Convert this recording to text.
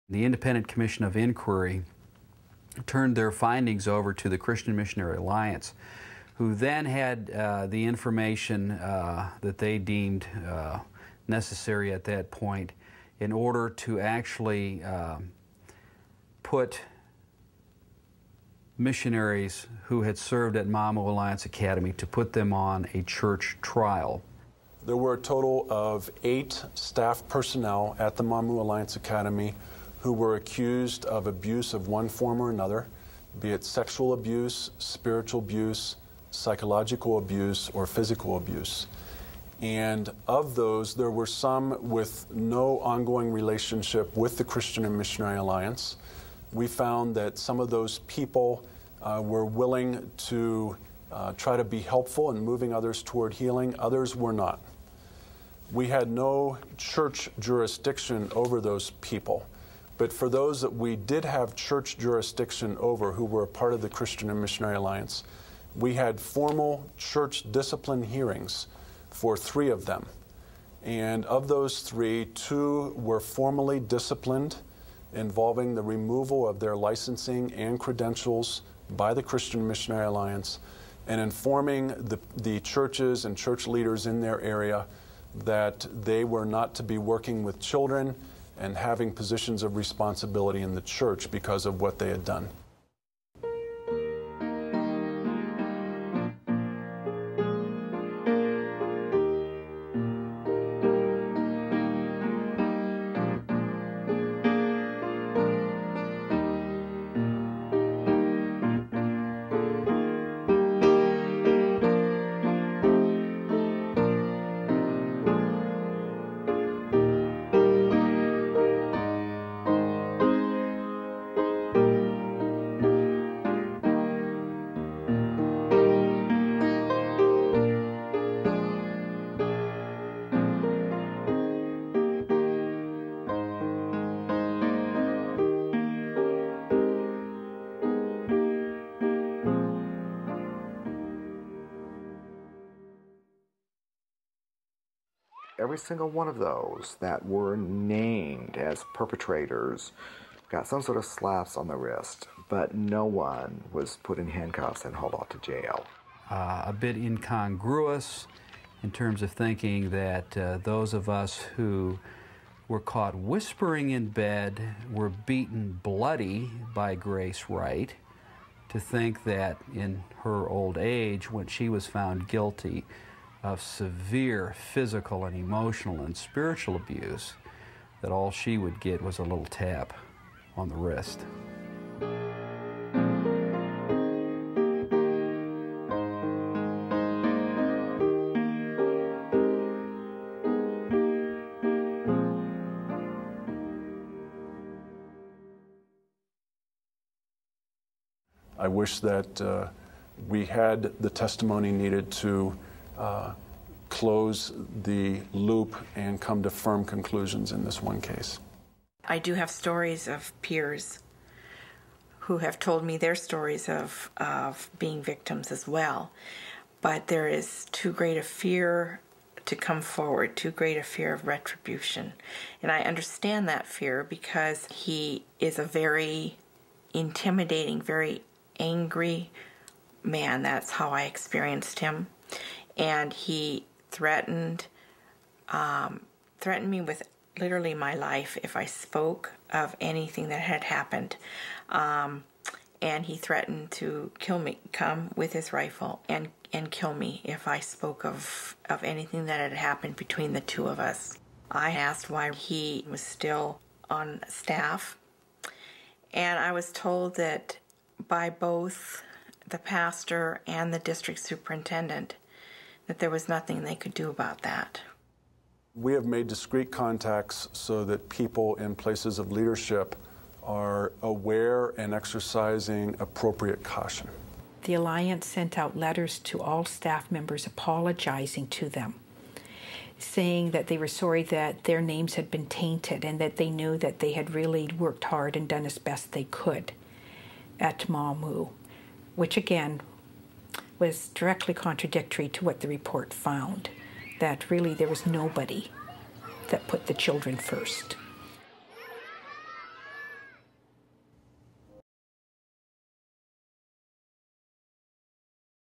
The Independent Commission of Inquiry turned their findings over to the Christian Missionary Alliance, who then had the information that they deemed necessary at that point in order to actually put missionaries who had served at Mamou Alliance Academy, to put them on a church trial. There were a total of 8 staff personnel at the Mamou Alliance Academy who were accused of abuse of one form or another, be it sexual abuse, spiritual abuse, psychological abuse, or physical abuse. And of those, there were some with no ongoing relationship with the Christian and Missionary Alliance. We found that some of those people were willing to try to be helpful in moving others toward healing. Others were not. We had no church jurisdiction over those people. But for those that we did have church jurisdiction over, who were a part of the Christian and Missionary Alliance, we had formal church discipline hearings for 3 of them. And of those 3, 2 were formally disciplined, involving the removal of their licensing and credentials by the Christian Missionary Alliance, and informing the churches and church leaders in their area that they were not to be working with children and having positions of responsibility in the church because of what they had done. Every single one of those that were named as perpetrators got some sort of slaps on the wrist, but no one was put in handcuffs and hauled off to jail. A bit incongruous in terms of thinking that those of us who were caught whispering in bed were beaten bloody by Grace Wright, to think that in her old age, when she was found guilty of severe physical and emotional and spiritual abuse, that all she would get was a little tap on the wrist. I wish that we had the testimony needed to close the loop and come to firm conclusions in this one case. I do have stories of peers who have told me their stories of being victims as well, but there is too great a fear to come forward, too great a fear of retribution. And I understand that fear because he is a very intimidating, very angry man. That's how I experienced him. And he threatened me with literally my life if I spoke of anything that had happened. And he threatened to kill me, come with his rifle and kill me if I spoke of anything that had happened between the 2 of us. I asked why he was still on staff, and I was told that by both the pastor and the district superintendent that there was nothing they could do about that. We have made discreet contacts so that people in places of leadership are aware and exercising appropriate caution. The Alliance sent out letters to all staff members apologizing to them, saying that they were sorry that their names had been tainted and that they knew that they had really worked hard and done as best they could at Mamou, which again was directly contradictory to what the report found, that really there was nobody that put the children first.